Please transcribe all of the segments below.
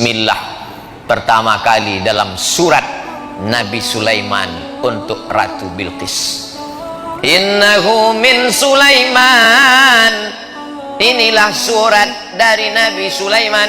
bismillah pertama kali dalam surat Nabi Sulaiman untuk Ratu Bilqis. Innahu min Sulaiman, inilah surat dari Nabi Sulaiman.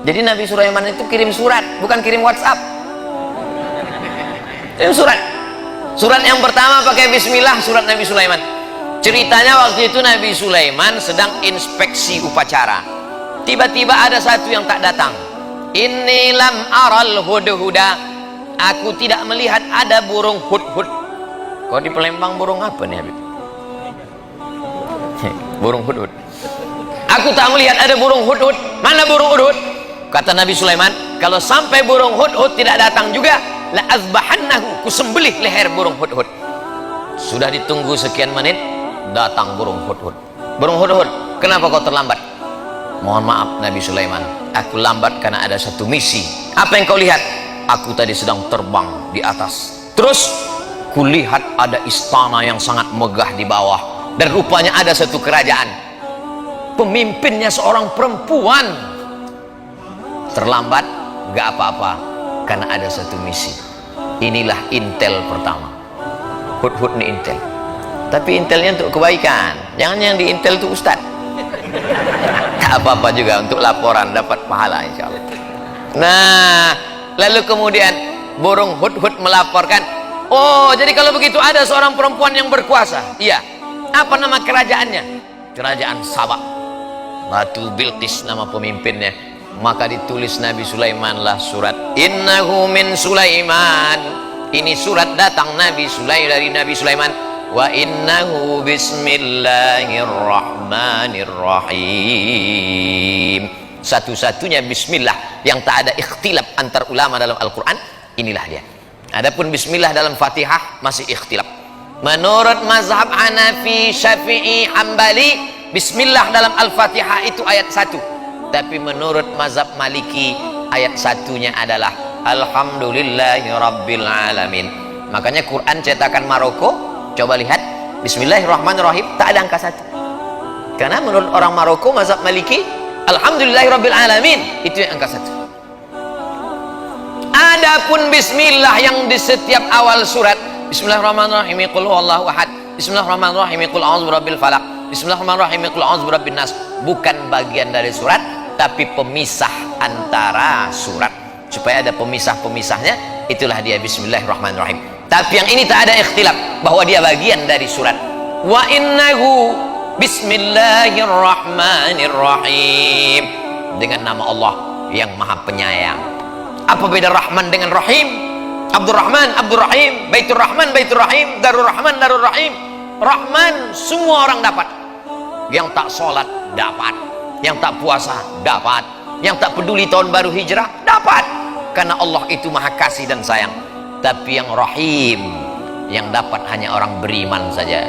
Jadi Nabi Sulaiman itu kirim surat, bukan kirim WhatsApp. Kirim surat. Surat yang pertama pakai bismillah, surat Nabi Sulaiman. Ceritanya waktu itu Nabi Sulaiman sedang inspeksi upacara. Tiba-tiba ada satu yang tak datang. Inni lam aral hudhuda, aku tidak melihat ada burung hudhud. Kau di Palembang burung apa nih Habib? Burung hudhud. Aku tak melihat ada burung hudhud. Mana burung hudhud? Kata Nabi Sulaiman, kalau sampai burung hudhud tidak datang juga, la azbahannahu, kusembelih leher burung hudhud. Sudah ditunggu sekian menit, datang burung hudhud. Burung hudhud, kenapa kau terlambat? Mohon maaf Nabi Sulaiman, aku lambat karena ada satu misi. Apa yang kau lihat? Aku tadi sedang terbang di atas, terus kulihat ada istana yang sangat megah di bawah, dan rupanya ada satu kerajaan, pemimpinnya seorang perempuan. Terlambat gak apa-apa karena ada satu misi. Inilah intel pertama. Hudhud ini intel, tapi intelnya untuk kebaikan, jangan yang di intel itu ustad. Tak apa-apa juga, untuk laporan dapat pahala insyaallah. Nah, lalu kemudian burung hudhud melaporkan, oh jadi kalau begitu ada seorang perempuan yang berkuasa. Iya. Apa nama kerajaannya? Kerajaan Sabak. Ratu Bilqis nama pemimpinnya. Maka ditulis Nabi Sulaiman lah surat Innahu min Sulaiman. Ini surat datang Nabi Sulaiman dari Nabi Sulaiman. Wa innahu bismillahirrahmanirrahim. Satu-satunya bismillah yang tak ada ikhtilaf antar ulama dalam Al-Quran, inilah dia. Adapun bismillah dalam Fatihah masih ikhtilaf. Menurut mazhab Hanafi, Syafi'i, Hambali, bismillah dalam Al-Fatihah itu ayat 1. Tapi menurut mazhab Maliki, ayat 1-nya adalah Alhamdulillahi Rabbil Alamin. Makanya Quran cetakan Maroko, coba lihat Bismillahirrahmanirrahim, tak ada angka 1. Karena menurut orang Maroko, mazhab Maliki, Alhamdulillahi Rabbil Alamin, itu yang angka 1. Adapun bismillah yang di setiap awal surat, Bismillahirrahmanirrahim, qul huwallahu ahad, Bismillahirrahmanirrahim, qul a'udzu birabbil falaq, Bismillahirrahmanirrahim, qul a'udzu birabbin nas, bukan bagian dari surat, tapi pemisah antara surat. Supaya ada pemisah-pemisahnya, itulah dia Bismillahirrahmanirrahim. Tapi yang ini tak ada ikhtilaf bahwa dia bagian dari surat. Wa innahu bismillahirrahmanirrahim, dengan nama Allah yang maha penyayang. Apa beda Rahman dengan Rahim? Abdurrahman, Abdurrahim, Baitur Rahman, Baitur Rahim, Darur Rahman, Darur Rahim. Rahman semua orang dapat. Yang tak sholat dapat, yang tak puasa dapat, yang tak peduli tahun baru hijrah dapat, karena Allah itu maha kasih dan sayang. Tapi yang Rahim, yang dapat hanya orang beriman saja.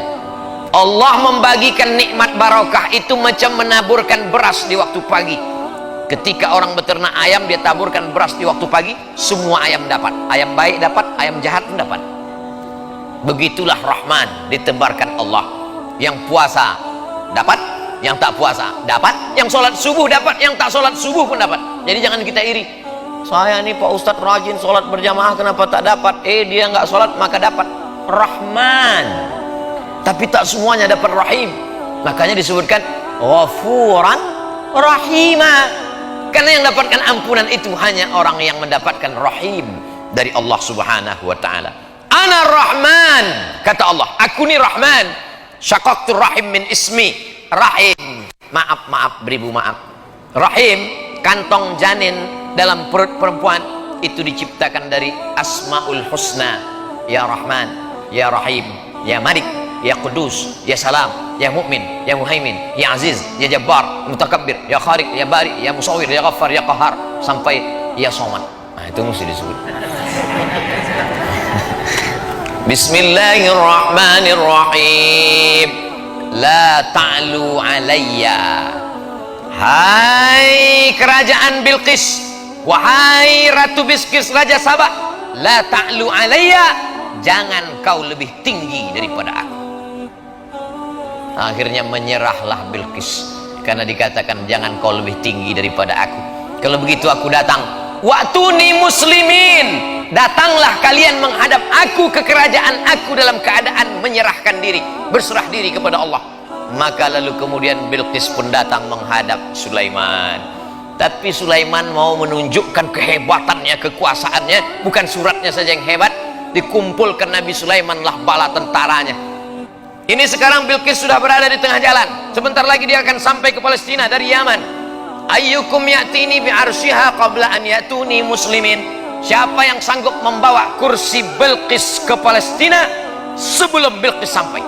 Allah membagikan nikmat barokah itu macam menaburkan beras di waktu pagi. Ketika orang beternak ayam, dia taburkan beras di waktu pagi, semua ayam dapat. Ayam baik dapat, ayam jahat pun dapat. Begitulah Rahman ditebarkan Allah. Yang puasa dapat, yang tak puasa dapat, yang sholat subuh dapat, yang tak sholat subuh pun dapat. Jadi jangan kita iri. Saya nih Pak Ustadz rajin sholat berjamaah, kenapa tak dapat? Dia nggak sholat maka dapat. Rahman. Tapi tak semuanya dapat Rahim. Makanya disebutkan Ghafuran Rahimah. Karena yang dapatkan ampunan itu hanya orang yang mendapatkan Rahim dari Allah Subhanahu wa ta'ala. Ana Rahman, kata Allah, aku ni Rahman. Syaqaqtu rahim min ismi. Rahim, maaf, beribu maaf. Rahim, kantong janin dalam perut perempuan, itu diciptakan dari Asmaul Husna. Ya Rahman, Ya Rahim, Ya Malik, Ya Qudus, Ya Salam, Ya Mu'min, Ya Muhaimin, Ya Aziz, Ya Jabbar, Mutakabbir, Ya Khaliq, Ya Bari, Ya Musawwir, Ya Ghaffar, Ya Qahar, sampai Ya Somad. Nah, itu mesti disebut. Bismillahirrahmanirrahim. La ta'lu alayya. Hai kerajaan Bilqis, wahai Ratu Bilqis, Raja Sabah, la ta'lu alayya, jangan kau lebih tinggi daripada aku. Akhirnya menyerahlah Bilqis karena dikatakan jangan kau lebih tinggi daripada aku. Kalau begitu aku datang. Wa'tuni muslimin, datanglah kalian menghadap aku ke kerajaan aku dalam keadaan menyerahkan diri, berserah diri kepada Allah. Maka lalu kemudian Bilqis pun datang menghadap Sulaiman. Tapi Sulaiman mau menunjukkan kehebatannya, kekuasaannya. Bukan suratnya saja yang hebat, dikumpulkan Nabi Sulaiman lah bala tentaranya. Ini sekarang Bilqis sudah berada di tengah jalan. Sebentar lagi dia akan sampai ke Palestina dari Yaman. Ayyukum ya'tini bi'arsyiha qabla an ya'tuni muslimin. Siapa yang sanggup membawa kursi Bilqis ke Palestina sebelum Bilqis sampai?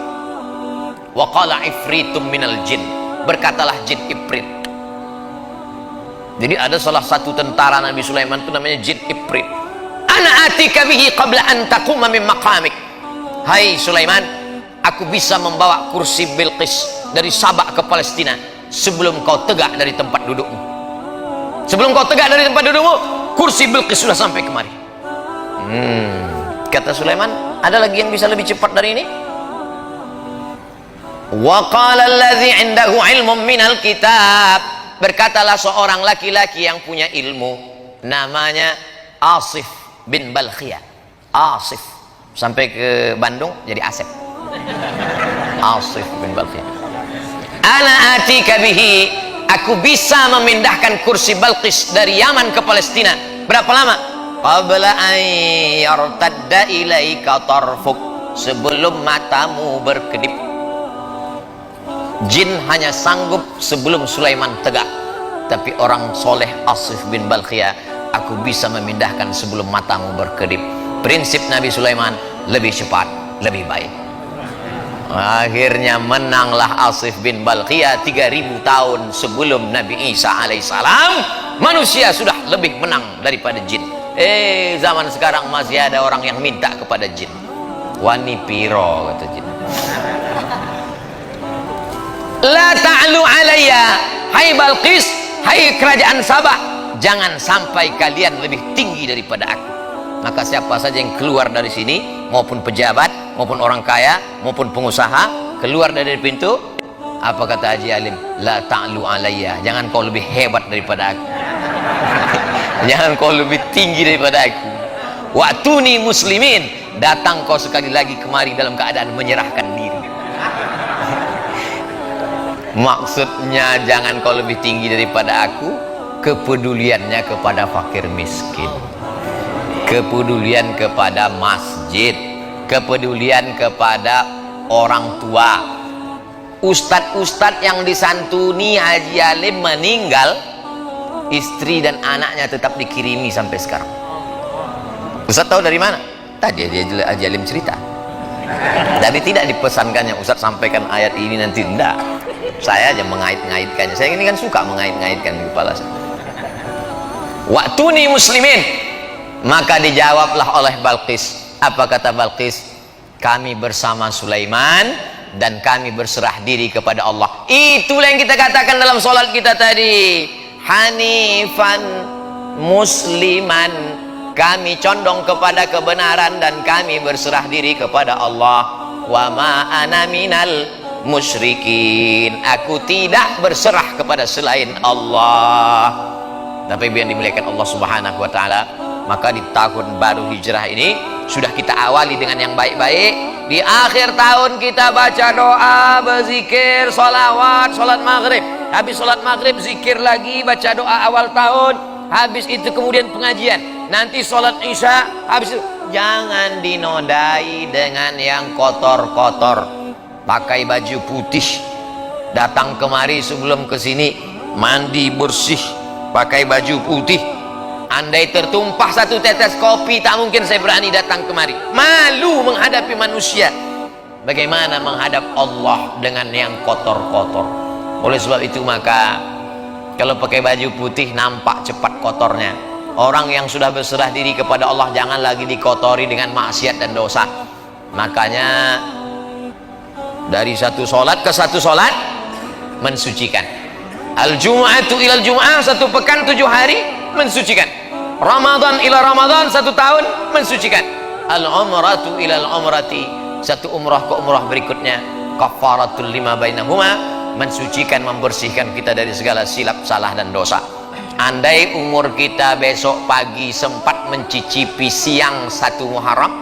Wa qala ifritum minal jin, berkatalah jin Ifrit. Jadi ada salah satu tentara Nabi Sulaiman itu namanya jin Ifrit. Ana atika bihi qabla an taquma min maqamik. Hai Sulaiman, aku bisa membawa kursi Bilqis dari Sabah ke Palestina sebelum kau tegak dari tempat dudukmu. Sebelum kau tegak dari tempat dudukmu, kursi Bilqis sudah sampai kemari. Kata Sulaiman, ada lagi yang bisa lebih cepat dari ini? Wa qala allazi 'indahu 'ilmun minal kitab, berkatalah seorang laki-laki yang punya ilmu, namanya Asif bin Balkhiyah. Asif sampai ke Bandung jadi Asep. Asif bin Balkhiyah. Ana atika bihi, aku bisa memindahkan kursi Balqis dari Yaman ke Palestina. Berapa lama? Qabla an yartadda ilaika tarfuk, sebelum matamu berkedip. Jin hanya sanggup sebelum Sulaiman tegak, tapi orang soleh Asif bin Balkhiyah, aku bisa memindahkan sebelum matamu berkedip. Prinsip Nabi Sulaiman, lebih cepat, lebih baik. Akhirnya menanglah Asif bin Balkhiyah. 3000 tahun sebelum Nabi Isa alaihissalam, manusia sudah lebih menang daripada jin. Zaman sekarang masih ada orang yang minta kepada jin. Wani piro, kata jin. La ta'lu alayya, hai Balqis, hai kerajaan Sabah, jangan sampai kalian lebih tinggi daripada aku. Maka siapa saja yang keluar dari sini, maupun pejabat, maupun orang kaya, maupun pengusaha, keluar dari pintu, apa kata Haji Alim? La ta'lu alayya, jangan kau lebih hebat daripada aku. Jangan kau lebih tinggi daripada aku. Wa'tuni muslimin, datang kau sekali lagi kemari dalam keadaan menyerahkan diri. Maksudnya jangan kau lebih tinggi daripada aku, kepeduliannya kepada fakir miskin, kepedulian kepada masjid, kepedulian kepada orang tua. Ustadz-ustadz yang disantuni Haji Alim meninggal, istri dan anaknya tetap dikirimi sampai sekarang. Ustadz tahu dari mana? Tadi Haji Alim cerita. Tapi tidak dipesankannya Ustadz sampaikan ayat ini nanti, enggak. Saya aja mengait-ngaitkannya. Saya ini kan suka mengait-ngaitkan di kepala saya. Wa'tuni muslimin, maka dijawablah oleh Balqis. Apa kata Balqis? Kami bersama Sulaiman dan kami berserah diri kepada Allah. Itulah yang kita katakan dalam sholat kita tadi. Hanifan musliman, kami condong kepada kebenaran dan kami berserah diri kepada Allah. Wa ma ana minal musyrikin, aku tidak berserah kepada selain Allah. Tapi biar dimuliakan Allah subhanahu wa ta'ala, maka di tahun baru hijrah ini sudah kita awali dengan yang baik-baik. Di akhir tahun kita baca doa, berzikir, sholawat, sholat maghrib. Habis sholat maghrib zikir lagi, baca doa awal tahun. Habis itu kemudian pengajian. Nanti sholat isya. Habis itu jangan dinodai dengan yang kotor-kotor. Pakai baju putih, datang kemari sebelum kesini mandi bersih, pakai baju putih. Andai tertumpah satu tetes kopi, tak mungkin saya berani datang kemari. Malu menghadapi manusia. Bagaimana menghadap Allah dengan yang kotor-kotor? Oleh sebab itu maka kalau pakai baju putih nampak cepat kotornya. Orang yang sudah berserah diri kepada Allah jangan lagi dikotori dengan maksiat dan dosa. Makanya dari satu solat ke satu solat mensucikan. Al-Jum'atu ilal Jum'ah, satu pekan 7 hari mensucikan. Ramadan ila Ramadan, 1 tahun mensucikan. Al-Umratu ilal Umrati, satu umrah ke umrah berikutnya. Kafaratul lima bainahuma, mensucikan, membersihkan kita dari segala silap, salah dan dosa. Andai umur kita besok pagi sempat mencicipi siang 1 Muharram,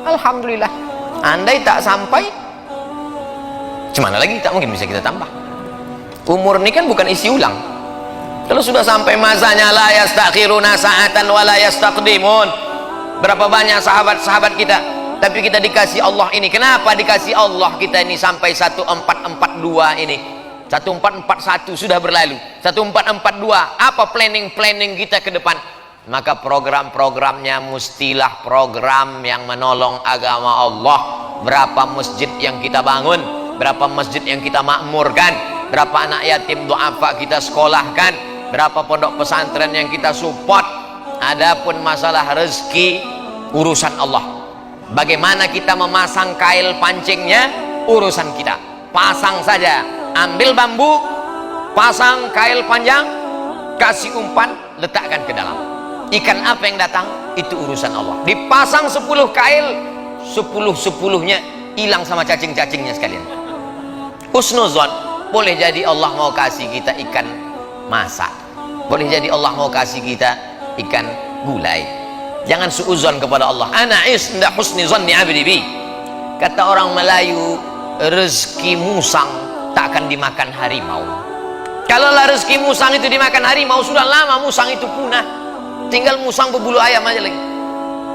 alhamdulillah. Andai tak sampai, gimana lagi, tak mungkin bisa kita tambah. Umur ini kan bukan isi ulang. Kalau sudah sampai masanya, la yastakhiruna sa'atan wa la yastaqdimun. Berapa banyak sahabat-sahabat kita, tapi kita dikasih Allah ini. Kenapa dikasih Allah kita ini sampai 1442 ini? 1441 sudah berlalu, 1442. Apa planning kita ke depan? Maka program-programnya mestilah program yang menolong agama Allah. Berapa masjid yang kita bangun, berapa masjid yang kita makmurkan, berapa anak yatim duafa kita sekolahkan, berapa pondok pesantren yang kita support. Adapun masalah rezeki, urusan Allah. Bagaimana kita memasang kail pancingnya, urusan kita. Pasang saja, ambil bambu, pasang kail panjang, kasih umpan, letakkan ke dalam. Ikan apa yang datang, itu urusan Allah. Dipasang 10 kail, 10-10-nya hilang sama cacing-cacingnya sekalian. Husnuzon, boleh jadi Allah mau kasih kita ikan masak, boleh jadi Allah mau kasih kita ikan gulai. Jangan suuzon kepada Allah. Ana isnda husni zanni abdi bi. Kata orang Melayu, rezeki musang tak akan dimakan harimau. Kalau rezeki musang itu dimakan harimau, sudah lama musang itu punah, tinggal musang berbulu ayam aja lagi.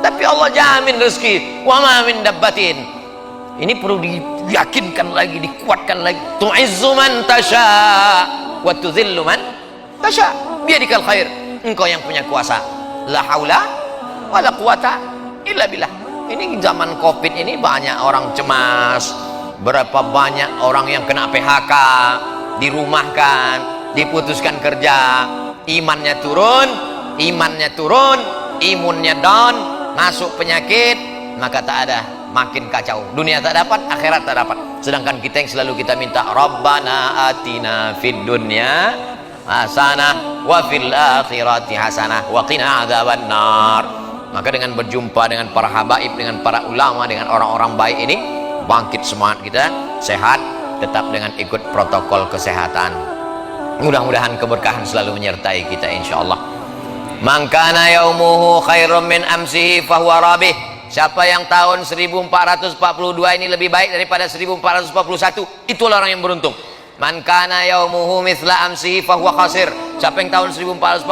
Tapi Allah jamin rezeki. Wa ma min dabbatin. Ini perlu diyakinkan lagi, dikuatkan lagi. Tu'izzu man tasha wa tudhillu man tasha biyadikal khair. Engkau yang punya kuasa. La haula wala quwata illa billah. Ini zaman Covid ini banyak orang cemas. Berapa banyak orang yang kena PHK, dirumahkan, diputuskan kerja, imannya turun, imunnya down, masuk penyakit, maka tak ada, makin kacau. Dunia tak dapat, akhirat tak dapat. Sedangkan kita yang selalu kita minta, Rabbana atina fid dunya hasanah wa fil akhirati hasanah wa qina adzabannar. Maka dengan berjumpa dengan para habaib, dengan para ulama, dengan orang-orang baik ini, bangkit semangat kita, sehat, tetap dengan ikut protokol kesehatan. Mudah-mudahan keberkahan selalu menyertai kita insyaallah. Man kana yaumuhu khairum min amsihi fahuwa rabih. Siapa yang tahun 1442 ini lebih baik daripada 1441, itulah orang yang beruntung. Man kana yaumuhu mithla amsihi fahuwa khasir. Siapa yang tahun 1442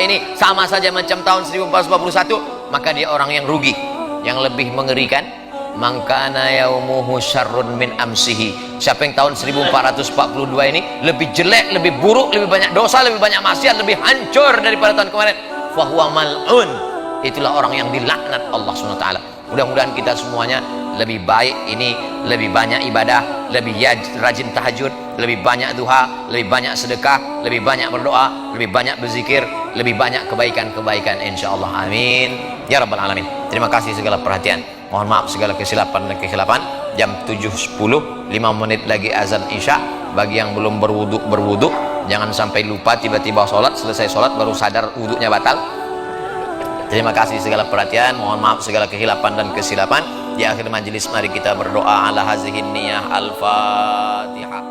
ini sama saja macam tahun 1441, maka dia orang yang rugi. Yang lebih mengerikan, man kana yaumuhu syarrun min amsihi. Siapa yang tahun 1442 ini lebih jelek, lebih buruk, lebih banyak dosa, lebih banyak maksiat, lebih hancur daripada tahun kemarin, fahuwa mal'un. Itulah orang yang dilaknat Allah SWT. Mudah-mudahan kita semuanya lebih baik ini, lebih banyak ibadah, lebih rajin tahajud, lebih banyak duha, lebih banyak sedekah, lebih banyak berdoa, lebih banyak berzikir, lebih banyak kebaikan-kebaikan insyaallah. Amin ya rabbal alamin. Terima kasih segala perhatian. Mohon maaf segala kesilapan dan kekhilafan. Jam 7.10, 5 menit lagi azan isya. Bagi yang belum berwudu, jangan sampai lupa tiba-tiba sholat, selesai sholat baru sadar wudunya batal. Terima kasih segala perhatian. Mohon maaf segala kekhilafan dan kesilapan. Di akhir majelis mari kita berdoa ala hazihin niyah. Al-Fatihah.